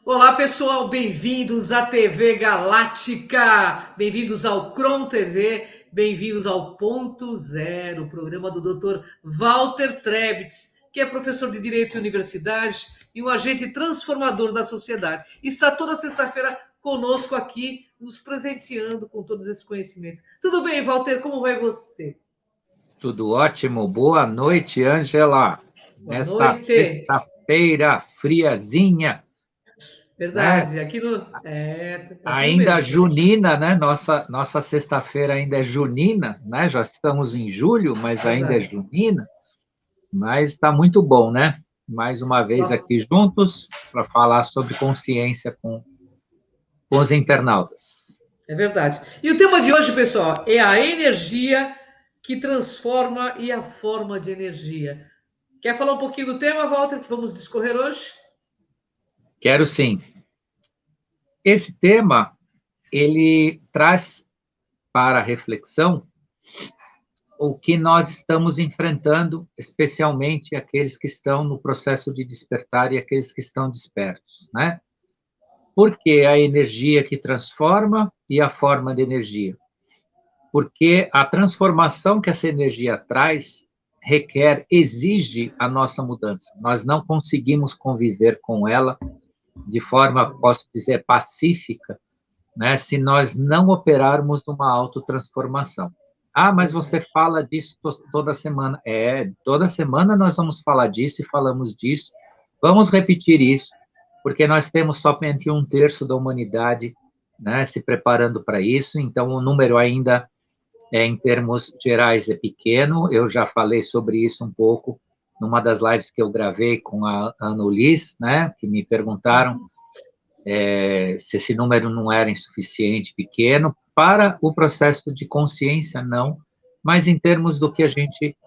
Olá, pessoal, bem-vindos à TV Galáctica, bem-vindos ao Cron TV, bem-vindos ao Ponto Zero, programa do Dr. Walter Trebitz, que é professor de Direito em universidades e um agente transformador da sociedade. Está toda sexta-feira conosco aqui, nos presenteando com todos esses conhecimentos. Tudo bem, Walter? Como vai você? Tudo ótimo. Boa noite, Ângela. Boa Nessa noite. sexta-feira friazinha, né? Verdade, aqui no. Tá frio Ainda mesmo. junina, né? Nossa sexta-feira ainda é junina, né? Já estamos em julho, mas ainda é Verdade. junina. Mas está muito bom, né? Mais uma vez Nossa. aqui juntos para falar sobre consciência com os internautas. É verdade. E o tema de hoje, pessoal, é a energia que transforma e a forma de energia. Quer falar um pouquinho do tema, Walter, que vamos discorrer hoje? Quero sim. Esse tema, ele traz para a reflexão o que nós estamos enfrentando, especialmente aqueles que estão no processo de despertar e aqueles que estão despertos, né? Porque a energia que transforma e a forma de energia. Porque a transformação que essa energia traz requer, exige a nossa mudança. Nós não conseguimos conviver com ela de forma, posso dizer, pacífica, né, se nós não operarmos numa autotransformação. Ah, mas você Verdade. fala disso toda semana. Toda semana nós vamos falar disso e falamos disso. Vamos repetir isso, porque nós temos somente um terço da humanidade, né, se preparando para isso, então o número ainda, em termos gerais, é pequeno. Eu já falei sobre isso um pouco numa das lives que eu gravei com a Ana Ulis, né, que me perguntaram se esse número não era insuficiente, pequeno, para o processo de consciência, não, mas em termos do que a gente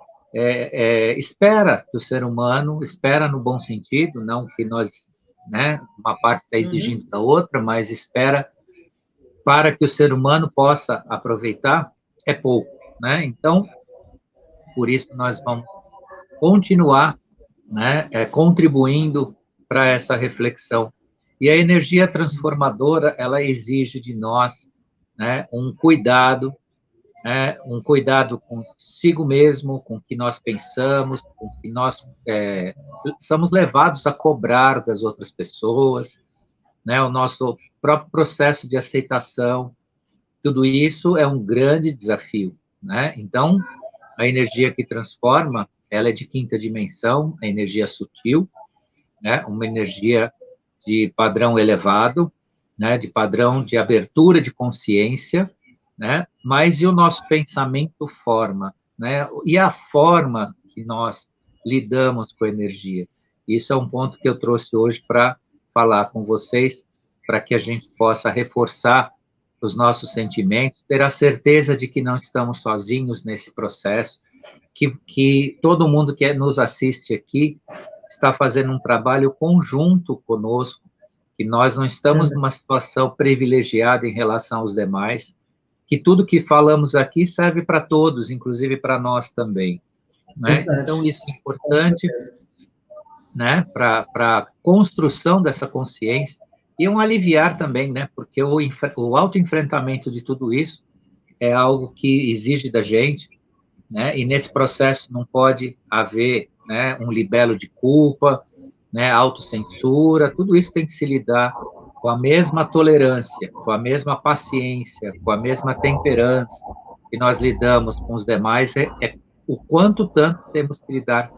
espera do ser humano, espera no bom sentido, não que nós, né, uma parte está exigindo Uhum. da outra, mas espera para que o ser humano possa aproveitar, é pouco, né? Então, por isso nós vamos continuar, né, contribuindo para essa reflexão. E a energia transformadora, ela exige de nós, né, um cuidado consigo mesmo, com o que nós pensamos, com o que nós somos levados a cobrar das outras pessoas, né, o nosso próprio processo de aceitação, tudo isso é um grande desafio, né? Então, a energia que transforma, ela é de quinta dimensão, a energia sutil, né? Uma energia de padrão elevado, né? De padrão de abertura de consciência, né? Mas e o nosso pensamento forma, né? E a forma que nós lidamos com a energia. Isso é um ponto que eu trouxe hoje para falar com vocês, para que a gente possa reforçar os nossos sentimentos, ter a certeza de que não estamos sozinhos nesse processo, que todo mundo que nos assiste aqui está fazendo um trabalho conjunto conosco, que nós não estamos Verdade. numa situação privilegiada em relação aos demais, que tudo que falamos aqui serve para todos, inclusive para nós também, né? Verdade. Então, isso é Com importante, certeza. né, para a construção dessa consciência e um aliviar também, né, porque o autoenfrentamento de tudo isso é algo que exige da gente, né? E nesse processo não pode haver, né, um libelo de culpa, né, autocensura, tudo isso tem que se lidar com a mesma tolerância, com a mesma paciência, com a mesma temperança que nós lidamos com os demais, é o quanto tanto temos que lidar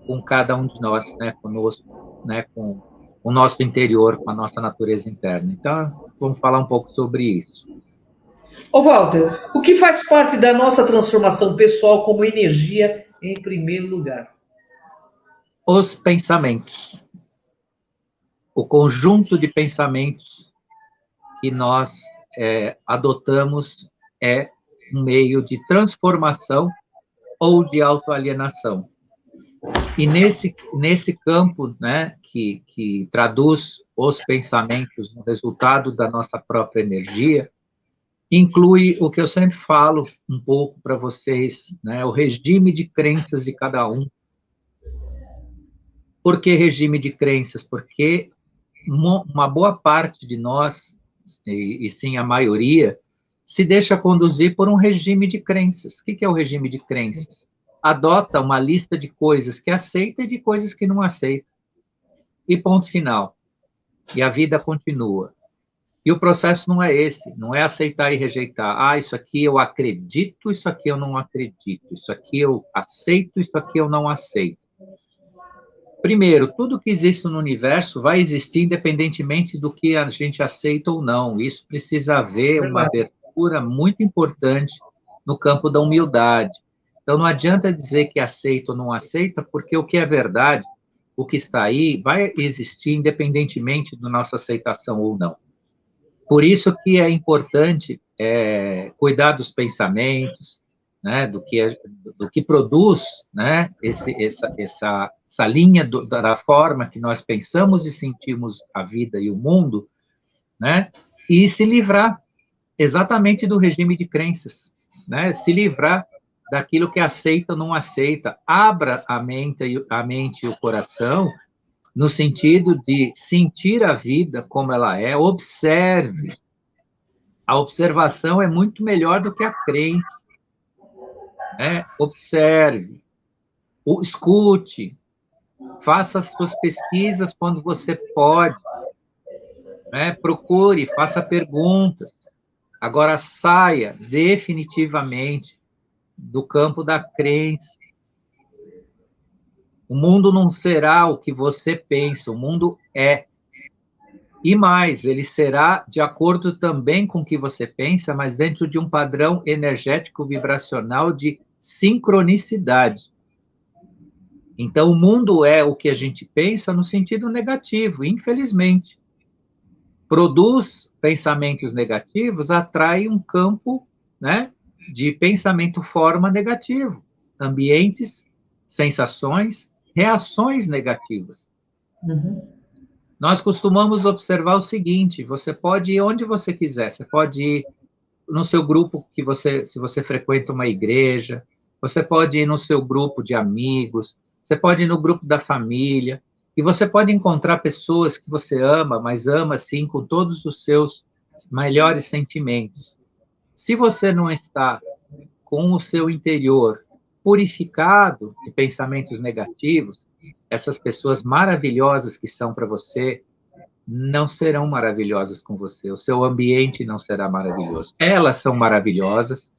com cada um de nós, né, conosco, né, com o nosso interior, com a nossa natureza interna. Então, vamos falar um pouco sobre isso. Ô, Walter, o que faz parte da nossa transformação pessoal como energia em primeiro lugar? Os pensamentos, o conjunto de pensamentos que nós adotamos é um meio de transformação ou de autoalienação. E nesse campo, né, que traduz os pensamentos no resultado da nossa própria energia, inclui o que eu sempre falo um pouco para vocês, né, o regime de crenças de cada um. Por que regime de crenças? Porque uma boa parte de nós, e sim a maioria, se deixa conduzir por um regime de crenças. O que é o regime de crenças? Adota uma lista de coisas que aceita e de coisas que não aceita. E ponto final. E a vida continua. E o processo não é esse, não é aceitar e rejeitar. Ah, isso aqui eu acredito, isso aqui eu não acredito. Isso aqui eu aceito, isso aqui eu não aceito. Primeiro, tudo que existe no universo vai existir independentemente do que a gente aceita ou não. Isso precisa haver uma abertura muito importante no campo da humildade. Então, não adianta dizer que aceita ou não aceita, porque o que é verdade, o que está aí, vai existir independentemente da nossa aceitação ou não. Por isso que é importante cuidar dos pensamentos, né, do que produz, né, essa linha da forma que nós pensamos e sentimos a vida e o mundo, né, e se livrar exatamente do regime de crenças, né, se livrar daquilo que aceita ou não aceita, abra a mente e o coração no sentido de sentir a vida como ela é, observe. A observação é muito melhor do que a crença. Né? Observe, escute, faça as suas pesquisas quando você pode, né? Procure, faça perguntas. Agora saia definitivamente do campo da crença. O mundo não será o que você pensa, o mundo é. E mais, ele será de acordo também com o que você pensa, mas dentro de um padrão energético vibracional de sincronicidade. Então, o mundo é o que a gente pensa no sentido negativo, infelizmente. Produz pensamentos negativos, atrai um campo, né, de pensamento forma negativo, ambientes, sensações, reações negativas. Uhum. Nós costumamos observar o seguinte: você pode ir onde você quiser, você pode ir no seu grupo se você frequenta uma igreja, você pode ir no seu grupo de amigos, você pode ir no grupo da família, e você pode encontrar pessoas que você ama, mas ama assim com todos os seus melhores sentimentos. Se você não está com o seu interior purificado de pensamentos negativos, essas pessoas maravilhosas que são para você não serão maravilhosas com você, o seu ambiente não será maravilhoso. Elas são maravilhosas,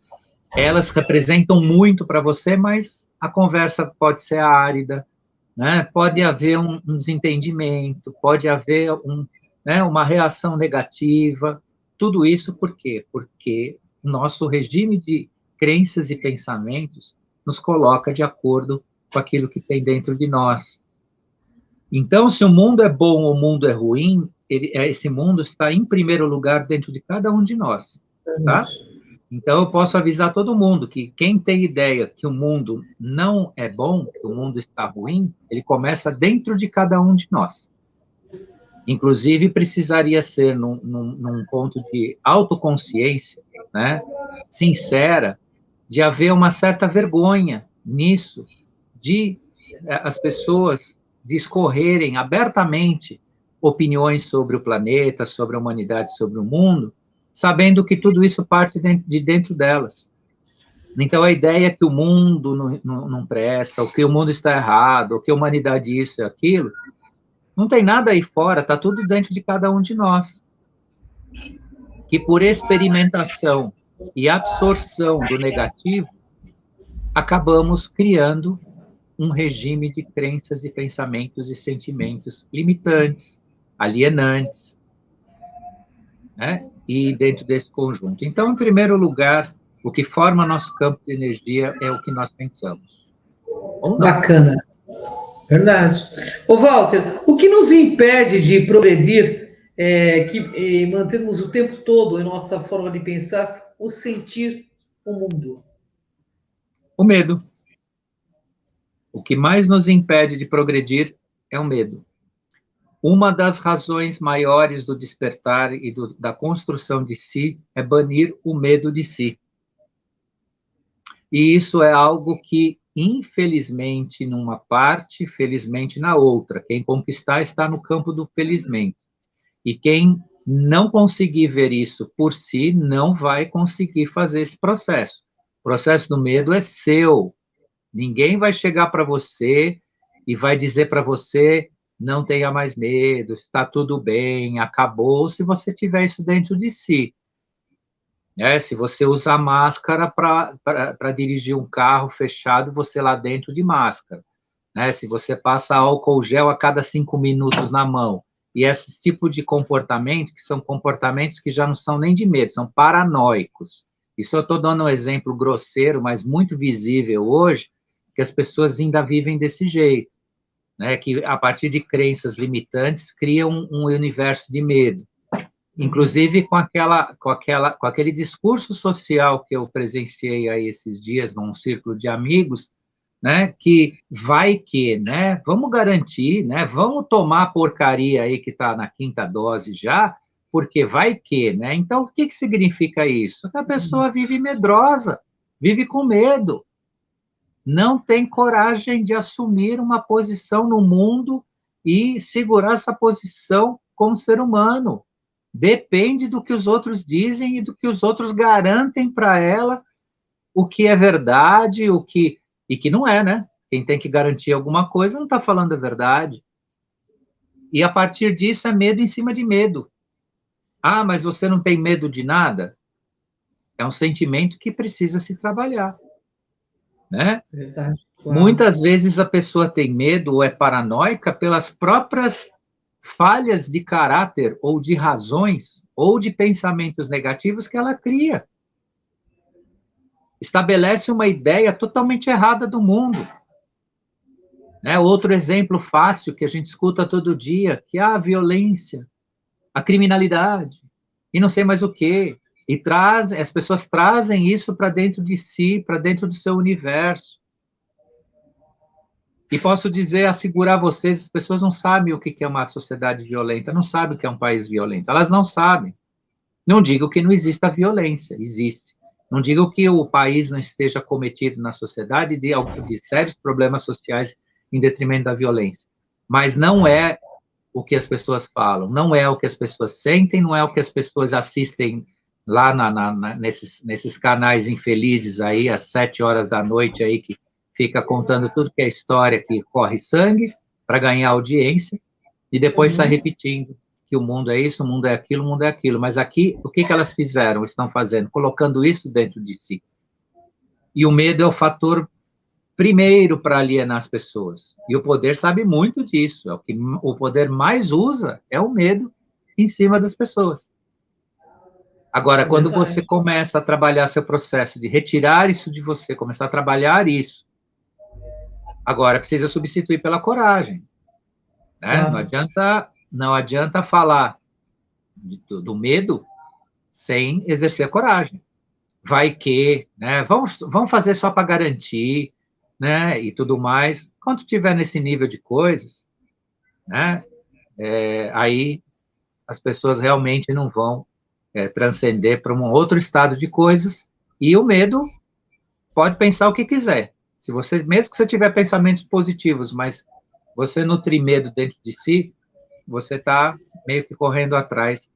elas representam muito para você, mas a conversa pode ser árida, né? Pode haver um desentendimento, pode haver uma reação negativa. Tudo isso por quê? Porque o nosso regime de crenças e pensamentos nos coloca de acordo com aquilo que tem dentro de nós. Então, se o mundo é bom ou o mundo é ruim, esse mundo está em primeiro lugar dentro de cada um de nós, tá? Então, eu posso avisar todo mundo que quem tem ideia que o mundo não é bom, que o mundo está ruim, ele começa dentro de cada um de nós. Inclusive, precisaria ser num ponto de autoconsciência, né, sincera, de haver uma certa vergonha nisso, de as pessoas discorrerem abertamente opiniões sobre o planeta, sobre a humanidade, sobre o mundo, sabendo que tudo isso parte de dentro delas. Então, a ideia é que o mundo não presta, ou que o mundo está errado, ou que a humanidade isso e aquilo, não tem nada aí fora, está tudo dentro de cada um de nós. Que por experimentação e absorção do negativo, acabamos criando um regime de crenças e pensamentos e sentimentos limitantes, alienantes, né? E dentro desse conjunto. Então, em primeiro lugar, o que forma nosso campo de energia é o que nós pensamos. Ou não. Bacana. Verdade. Ô, Walter, o que nos impede de progredir, mantermos o tempo todo em nossa forma de pensar, o sentir o mundo? O medo. O que mais nos impede de progredir é o medo. Uma das razões maiores do despertar e da construção de si é banir o medo de si. E isso é algo que, infelizmente, numa parte, felizmente na outra. Quem conquistar está no campo do felizmente. E quem não conseguir ver isso por si, não vai conseguir fazer esse processo. O processo do medo é seu. Ninguém vai chegar para você e vai dizer para você: não tenha mais medo, está tudo bem, acabou, se você tiver isso dentro de si. Se você usar máscara para dirigir um carro fechado, você lá dentro de máscara. Se você passa álcool gel a cada 5 minutos na mão, e esse tipo de comportamento, que são comportamentos que já não são nem de medo, são paranoicos. Isso eu estou dando um exemplo grosseiro, mas muito visível hoje, que as pessoas ainda vivem desse jeito, que a partir de crenças limitantes criam um universo de medo. Inclusive com aquele discurso social que eu presenciei aí esses dias num círculo de amigos, que vai que, vamos garantir, vamos tomar a porcaria aí que está na 5ª dose já, porque vai que, Então, o que significa isso? Que a pessoa vive medrosa, vive com medo, não tem coragem de assumir uma posição no mundo e segurar essa posição como ser humano. Depende do que os outros dizem e do que os outros garantem para ela o que é verdade, e que não é, Quem tem que garantir alguma coisa não está falando a verdade. E a partir disso é medo em cima de medo. Ah, mas você não tem medo de nada? É um sentimento que precisa se trabalhar, Verdade, claro. Muitas vezes a pessoa tem medo ou é paranoica pelas próprias falhas de caráter ou de razões ou de pensamentos negativos que ela cria. Estabelece uma ideia totalmente errada do mundo. Outro exemplo fácil que a gente escuta todo dia, que é a violência, a criminalidade, e não sei mais o quê. E as pessoas trazem isso para dentro de si, para dentro do seu universo. E posso dizer, assegurar vocês, as pessoas não sabem o que é uma sociedade violenta, não sabem o que é um país violento, elas não sabem. Não digo que não exista violência, existe. Não digo que o país não esteja cometido na sociedade de sérios problemas sociais em detrimento da violência. Mas não é o que as pessoas falam, não é o que as pessoas sentem, não é o que as pessoas assistem lá nesses canais infelizes aí, às 7 horas da noite aí, que fica contando tudo que é história, que corre sangue para ganhar audiência, e depois sai repetindo que o mundo é isso, o mundo é aquilo, o mundo é aquilo. Mas aqui, o que elas fizeram, estão fazendo? Colocando isso dentro de si. E o medo é o fator primeiro para alienar as pessoas. E o poder sabe muito disso. É o que o poder mais usa é o medo em cima das pessoas. Agora, quando você começa a trabalhar seu processo de retirar isso de você, começar a trabalhar isso, agora precisa substituir pela coragem. Não adianta falar do medo sem exercer a coragem. Vai que, vamos fazer só para garantir, e tudo mais. Quando tiver nesse nível de coisas, aí as pessoas realmente não vão transcender para um outro estado de coisas, e o medo pode pensar o que quiser. Se você, mesmo que você tiver pensamentos positivos, mas você nutrir medo dentro de si, você está meio que correndo atrás,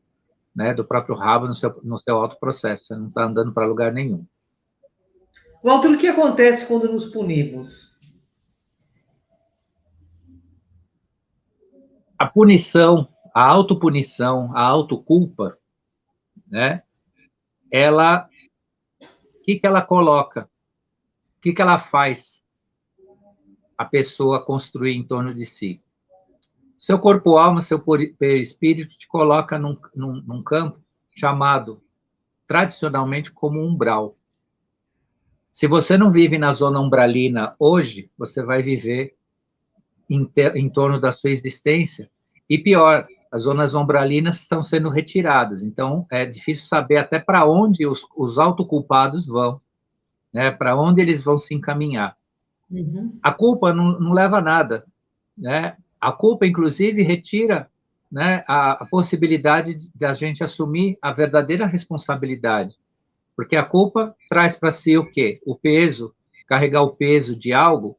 do próprio rabo no seu autoprocesso. Você não está andando para lugar nenhum. Walter, o que acontece quando nos punimos? A punição, a autopunição, a autoculpa, ela, o que ela coloca? O que ela faz a pessoa construir em torno de si? Seu corpo-alma, seu perispírito te coloca num campo chamado, tradicionalmente, como umbral. Se você não vive na zona umbralina hoje, você vai viver em torno da sua existência. E pior, as zonas umbralinas estão sendo retiradas. Então, é difícil saber até para onde os autoculpados vão, para onde eles vão se encaminhar. Uhum. A culpa não leva a nada. A culpa, inclusive, retira a possibilidade de a gente assumir a verdadeira responsabilidade. Porque a culpa traz para si o quê? O peso, carregar o peso de algo,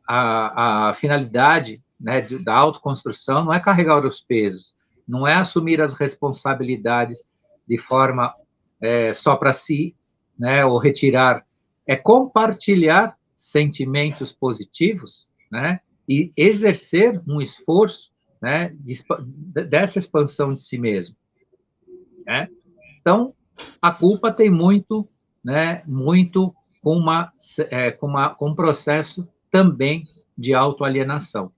a finalidade da autoconstrução não é carregar os pesos, não é assumir as responsabilidades de forma só para si, né, ou retirar, é compartilhar sentimentos positivos, né, e exercer um esforço, né, dessa expansão de si mesmo, né? Então, a culpa tem muito, né, muito com um processo também de autoalienação.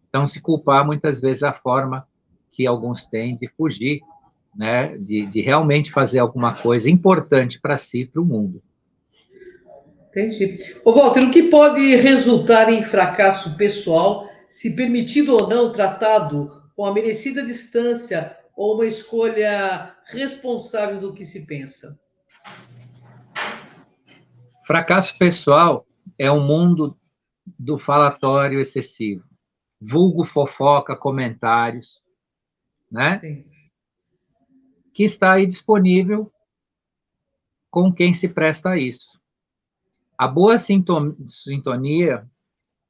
Então, se culpar muitas vezes é a forma que alguns têm de fugir, né, de realmente fazer alguma coisa importante para si, para o mundo. Entendi. Ô, Walter, o que pode resultar em fracasso pessoal, se permitido ou não tratado com a merecida distância ou uma escolha responsável do que se pensa? Fracasso pessoal é um mundo do falatório excessivo, vulgo fofoca, comentários, né, Sim. que está aí disponível com quem se presta a isso. A boa sintonia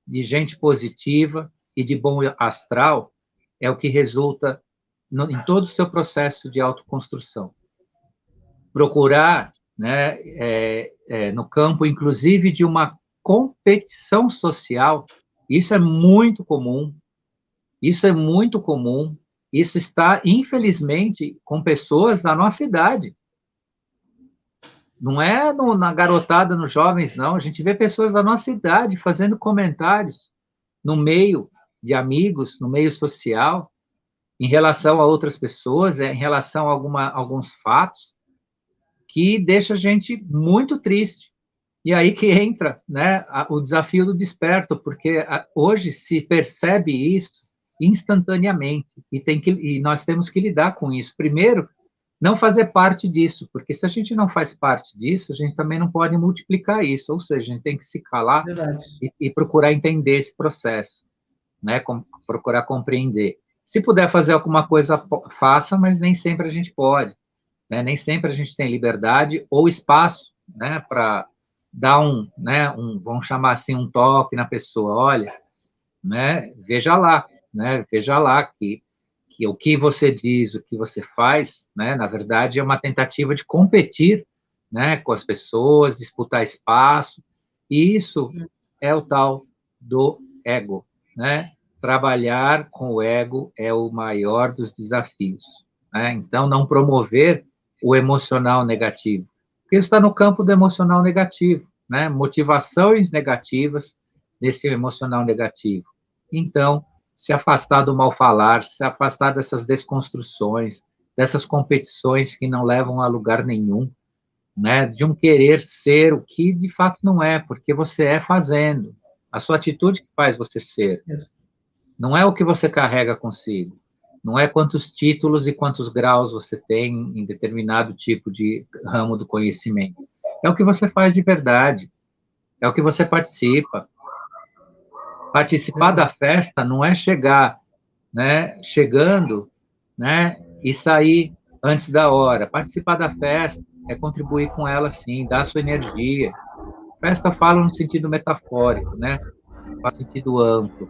de gente positiva e de bom astral é o que resulta em todo o seu processo de autoconstrução. Procurar, né, no campo, inclusive, de uma competição social, isso é muito comum, isso é muito comum, isso está, infelizmente, com pessoas da nossa idade. Não é na garotada, nos jovens, não. A gente vê pessoas da nossa idade fazendo comentários no meio de amigos, no meio social, em relação a outras pessoas, em relação a alguns fatos, que deixa a gente muito triste. E aí que entra, né, o desafio do desperto, porque hoje se percebe isso instantaneamente e nós temos que lidar com isso. Primeiro, não fazer parte disso, porque se a gente não faz parte disso, a gente também não pode multiplicar isso, ou seja, a gente tem que se calar Verdade. e procurar entender esse processo, né, procurar compreender. Se puder fazer alguma coisa, faça, mas nem sempre a gente pode, né, nem sempre a gente tem liberdade ou espaço, né, para dar vamos chamar assim, um toque na pessoa, olha, né, veja lá que o que você diz, o que você faz, né, na verdade é uma tentativa de competir, né, com as pessoas, disputar espaço, e isso é o tal do ego, né? Trabalhar com o ego é o maior dos desafios, né? Então, não promover o emocional negativo, porque está no campo do emocional negativo, né? Motivações negativas nesse emocional negativo. Então, se afastar do mal falar, se afastar dessas desconstruções, dessas competições que não levam a lugar nenhum, né? De um querer ser o que de fato não é, porque você é fazendo. A sua atitude que faz você ser. Não é o que você carrega consigo. Não é quantos títulos e quantos graus você tem em determinado tipo de ramo do conhecimento. É o que você faz de verdade. É o que você participa. Participar da festa não é chegar, né, chegando, né, e sair antes da hora. Participar da festa é contribuir com ela, sim, dar sua energia. Festa fala no sentido metafórico, né, no sentido amplo,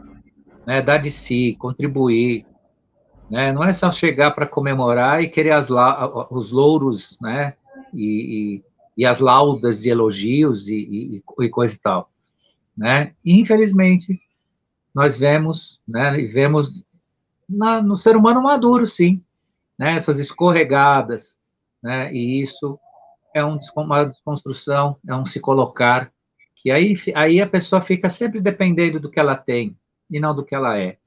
né, dar de si, contribuir, né, não é só chegar para comemorar e querer os louros, né, e as laudas de elogios e coisa e tal, né. E, infelizmente, nós vemos, né, e vemos no ser humano maduro, sim, né, essas escorregadas, né, e isso é uma desconstrução, é um se colocar, que aí a pessoa fica sempre dependendo do que ela tem e não do que ela é.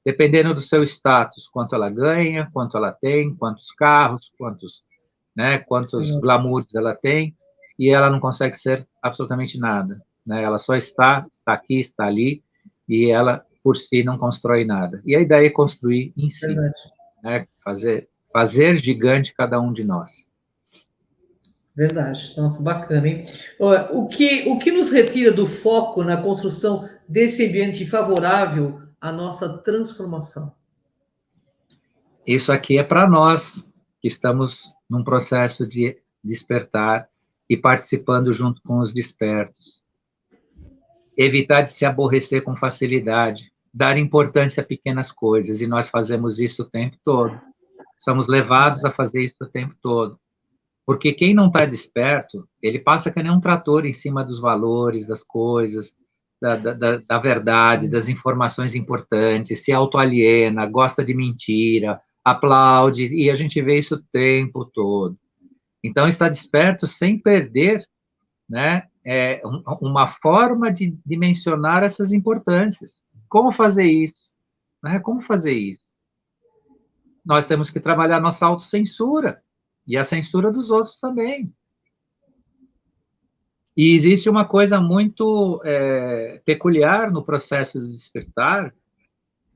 Dependendo do seu status, quanto ela ganha, quanto ela tem, quantos carros, quantos glamours ela tem, e ela não consegue ser absolutamente nada, né? Ela só está aqui, está ali, e ela, por si, não constrói nada. E a ideia é construir em si, né? Fazer gigante cada um de nós. Verdade. Nossa, bacana, hein? O que nos retira do foco na construção desse ambiente favorável à nossa transformação? Isso aqui é para nós que estamos num processo de despertar e participando junto com os despertos. Evitar de se aborrecer com facilidade, dar importância a pequenas coisas, e nós fazemos isso o tempo todo. Somos levados a fazer isso o tempo todo. Porque quem não está desperto, ele passa que nem um trator em cima dos valores, das coisas, da verdade, das informações importantes, se autoaliena, gosta de mentira, aplaude, e a gente vê isso o tempo todo. Então, está desperto sem perder, né, uma forma de dimensionar essas importâncias. Como fazer isso? Né? Como fazer isso? Nós temos que trabalhar nossa autocensura e a censura dos outros também. E existe uma coisa muito peculiar no processo do despertar,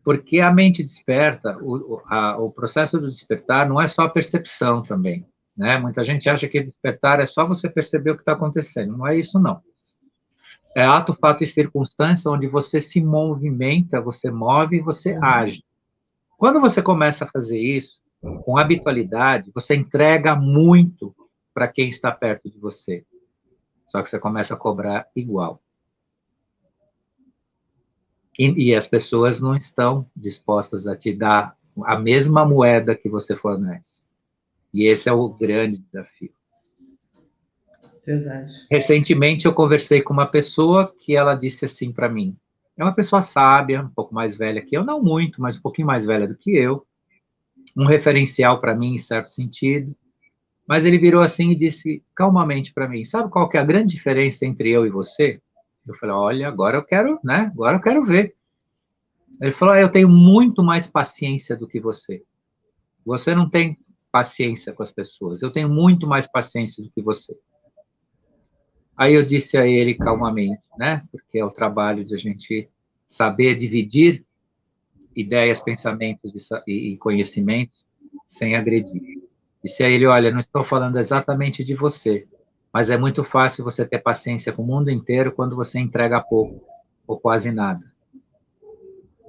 porque a mente desperta, o processo do despertar não é só a percepção também, né? Muita gente acha que despertar é só você perceber o que está acontecendo. Não é isso, não. É ato, fato e circunstância onde você se movimenta, você move e você age. Quando você começa a fazer isso, com habitualidade, você entrega muito para quem está perto de você. Só que você começa a cobrar igual. E as pessoas não estão dispostas a te dar a mesma moeda que você fornece. E esse é o grande desafio. Verdade. Recentemente eu conversei com uma pessoa que ela disse assim para mim, é uma pessoa sábia, um pouco mais velha que eu, não muito, mas um pouquinho mais velha do que eu, um referencial para mim em certo sentido, mas ele virou assim e disse calmamente para mim, sabe qual que é a grande diferença entre eu e você? Eu falei, olha, agora eu quero, né? Agora eu quero ver. Ele falou, eu tenho muito mais paciência do que você. Você não tem paciência com as pessoas. Eu tenho muito mais paciência do que você. Aí eu disse a ele calmamente, né? Porque é o trabalho de a gente saber dividir ideias, pensamentos e conhecimentos sem agredir. Disse a ele, olha, não estou falando exatamente de você, mas é muito fácil você ter paciência com o mundo inteiro quando você entrega pouco ou quase nada.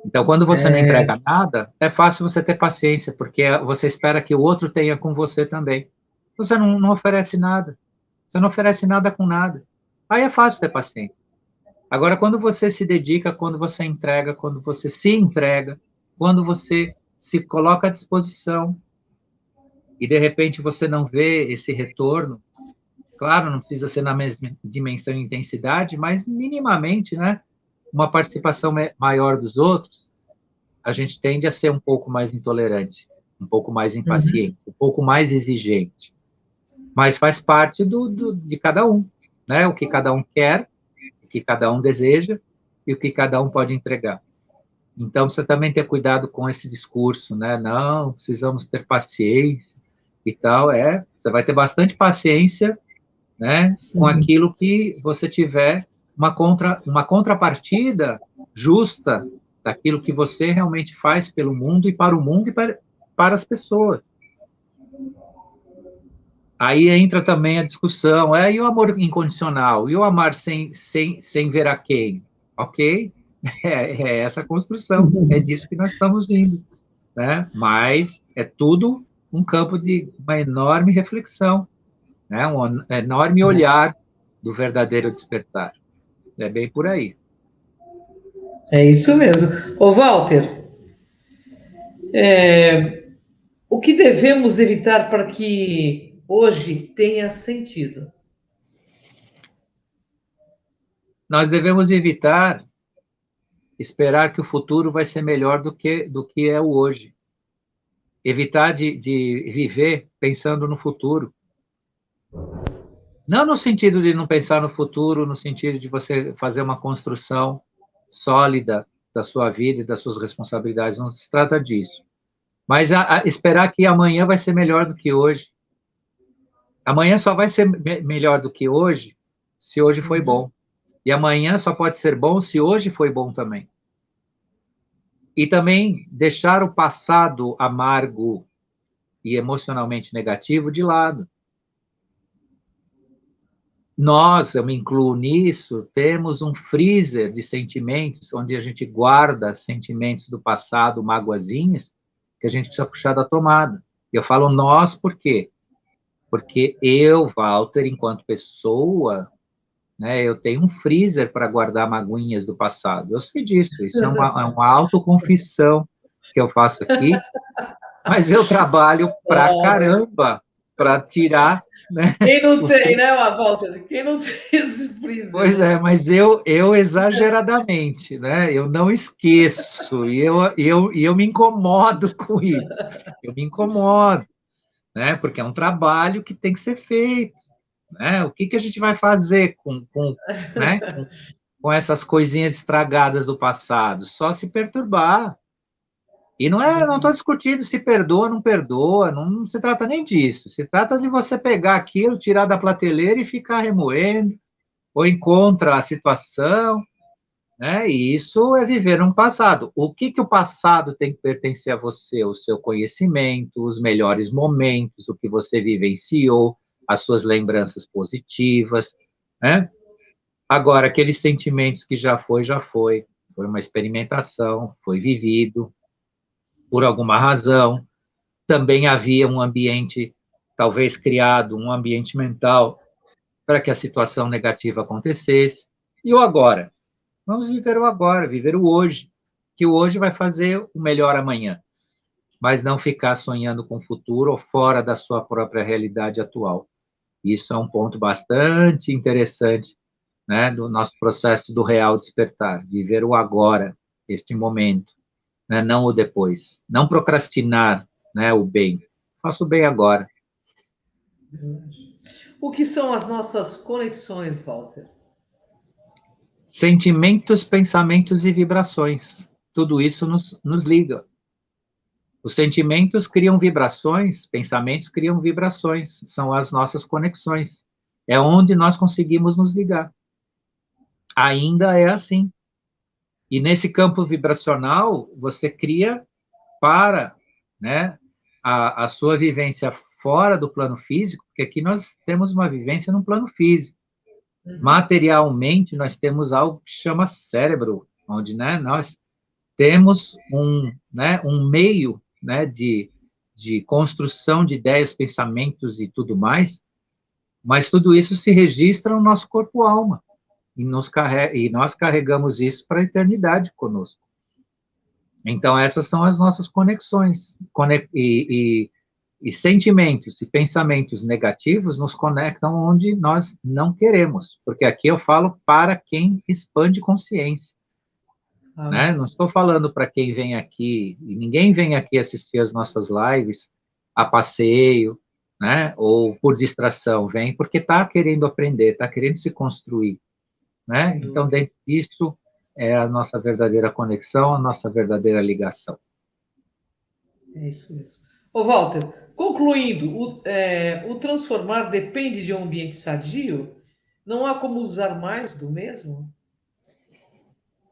Então, quando você não entrega nada, é fácil você ter paciência, porque você espera que o outro tenha com você também. Você não oferece nada. Você não oferece nada com nada. Aí é fácil ter paciência. Agora, quando você se dedica, quando você entrega, quando você se entrega, quando você se coloca à disposição e, de repente, você não vê esse retorno, claro, não precisa ser na mesma dimensão e intensidade, mas minimamente, né? Uma participação maior dos outros, a gente tende a ser um pouco mais intolerante, um pouco mais impaciente, um pouco mais exigente. Mas faz parte de cada um, né? O que cada um quer, o que cada um deseja e o que cada um pode entregar. Então, precisa também ter cuidado com esse discurso, né? Não, precisamos ter paciência e tal. Você vai ter bastante paciência, né? Com aquilo que você tiver uma contrapartida justa daquilo que você realmente faz pelo mundo e para o mundo e para as pessoas. Aí entra também a discussão, e o amor incondicional? E o amar sem ver a quem? Ok? É essa construção, é disso que nós estamos indo, né? Mas é tudo um campo de uma enorme reflexão, né? Um enorme olhar do verdadeiro despertar. É bem por aí. É isso mesmo. Ô, Walter, o que devemos evitar para que hoje tenha sentido? Nós devemos evitar esperar que o futuro vai ser melhor do que é o hoje. Evitar de viver pensando no futuro. Não no sentido de não pensar no futuro, no sentido de você fazer uma construção sólida da sua vida e das suas responsabilidades. Não se trata disso. Mas esperar que amanhã vai ser melhor do que hoje. Amanhã só vai ser melhor do que hoje se hoje foi bom. E amanhã só pode ser bom se hoje foi bom também. E também deixar o passado amargo e emocionalmente negativo de lado. Nós, eu me incluo nisso, temos um freezer de sentimentos, onde a gente guarda sentimentos do passado, magoazinhas, que a gente precisa puxar da tomada. Eu falo nós por quê? Porque eu, Walter, enquanto pessoa, né, eu tenho um freezer para guardar magoinhas do passado. Eu sei disso, isso é uma autoconfissão que eu faço aqui, Mas eu trabalho pra caramba para tirar, né? Quem não tem, né, Walter? Quem não tem esse freezer, Pois né? é, mas eu exageradamente, né? Eu não esqueço e eu me incomodo com isso. Eu me incomodo, né? Porque é um trabalho que tem que ser feito, né? O que que a gente vai fazer né? Com essas coisinhas estragadas do passado? Só se perturbar. E não estou discutindo se perdoa ou não perdoa, não se trata nem disso. Se trata de você pegar aquilo, tirar da prateleira e ficar remoendo, ou encontra a situação, né? E isso é viver um passado. O que que o passado tem que pertencer a você? O seu conhecimento, os melhores momentos, o que você vivenciou, as suas lembranças positivas, né? Agora, aqueles sentimentos que já foi uma experimentação, foi vivido por alguma razão. Também havia um ambiente, talvez criado, um ambiente mental para que a situação negativa acontecesse. E o agora? Vamos viver o agora, viver o hoje, que o hoje vai fazer o melhor amanhã, mas não ficar sonhando com o futuro ou fora da sua própria realidade atual. Isso é um ponto bastante interessante, né, do nosso processo do real despertar, viver o agora, este momento, né, não o depois, não procrastinar, né, o bem. Faça o bem agora. O que são as nossas conexões, Walter? Sentimentos, pensamentos e vibrações. Tudo isso nos liga. Os sentimentos criam vibrações, pensamentos criam vibrações, são as nossas conexões. É onde nós conseguimos nos ligar. Ainda é assim. E nesse campo vibracional, você cria para, né, a sua vivência fora do plano físico, porque aqui nós temos uma vivência no plano físico. Materialmente, nós temos algo que chama cérebro, onde, né, nós temos um meio, né, de construção de ideias, pensamentos e tudo mais, mas tudo isso se registra no nosso corpo-alma, e nós carregamos isso para a eternidade conosco. Então, essas são as nossas conexões, e sentimentos e pensamentos negativos nos conectam onde nós não queremos, porque aqui eu falo para quem expande consciência. Né? Não estou falando para quem vem aqui, e ninguém vem aqui assistir as nossas lives a passeio, né? Ou por distração, vem porque está querendo aprender, está querendo se construir, né? Então, dentro disso, é a nossa verdadeira conexão, a nossa verdadeira ligação. É isso mesmo. Ô, Walter, concluindo, o transformar depende de um ambiente sadio? Não há como usar mais do mesmo?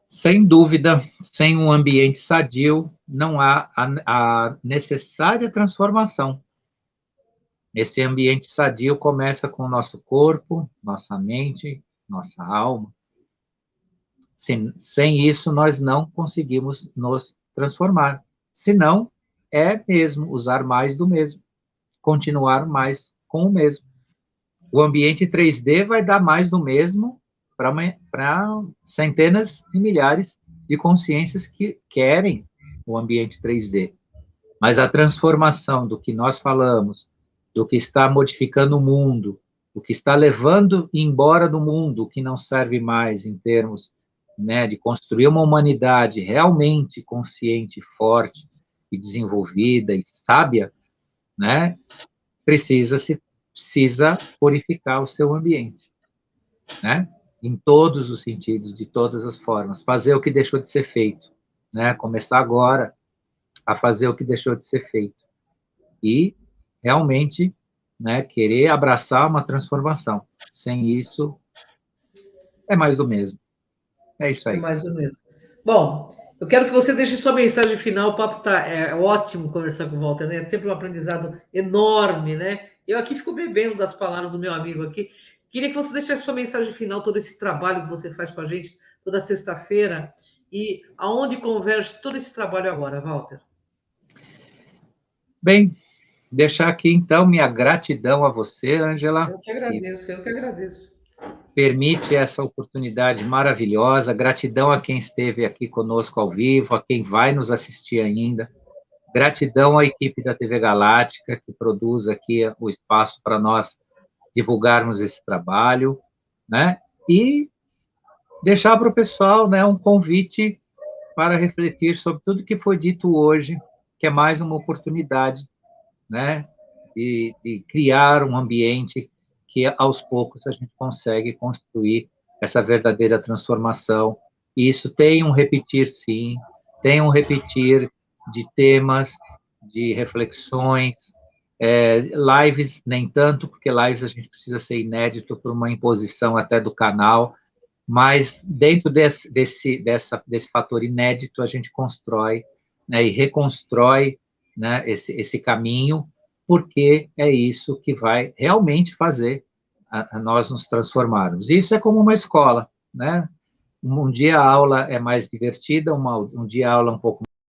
Sem dúvida, sem um ambiente sadio, não há a necessária transformação. Esse ambiente sadio começa com o nosso corpo, nossa mente, nossa alma. Sem isso, nós não conseguimos nos transformar. Senão, é mesmo usar mais do mesmo, continuar mais com o mesmo. O ambiente 3D vai dar mais do mesmo para centenas e milhares de consciências que querem o ambiente 3D. Mas a transformação do que nós falamos, do que está modificando o mundo, o que está levando embora do mundo o que não serve mais em termos, né, de construir uma humanidade realmente consciente, forte e desenvolvida e sábia, né, precisa purificar o seu ambiente, né? Em todos os sentidos, de todas as formas, fazer o que deixou de ser feito, né? Começar agora a fazer o que deixou de ser feito e realmente, né, querer abraçar uma transformação. Sem isso, é mais do mesmo. É isso É aí. mais ou menos. Bom, eu quero que você deixe sua mensagem final. O papo tá ótimo conversar com o Walter, né? É sempre um aprendizado enorme, né? Eu aqui fico bebendo das palavras do meu amigo aqui. Queria que você deixasse sua mensagem final, todo esse trabalho que você faz com a gente toda sexta-feira e aonde converge todo esse trabalho agora, Walter. Bem, deixar aqui então minha gratidão a você, Ângela, Eu que que agradeço, eu que agradeço. permite essa oportunidade maravilhosa. Gratidão a quem esteve aqui conosco ao vivo, a quem vai nos assistir ainda. Gratidão à equipe da TV Galáctica, que produz aqui o espaço para nós divulgarmos esse trabalho, né? E deixar para o pessoal, né, um convite para refletir sobre tudo que foi dito hoje, que é mais uma oportunidade, né, de criar um ambiente que, aos poucos, a gente consegue construir essa verdadeira transformação. E isso tem um repetir, sim, tem um repetir de temas, de reflexões, lives nem tanto, porque lives a gente precisa ser inédito por uma imposição até do canal, mas dentro desse fator inédito a gente constrói, né, e reconstrói, né, esse caminho, porque é isso que vai realmente fazer a nós nos transformarmos. Isso é como uma escola, né? Um dia a aula é mais divertida, um dia a aula é um pouco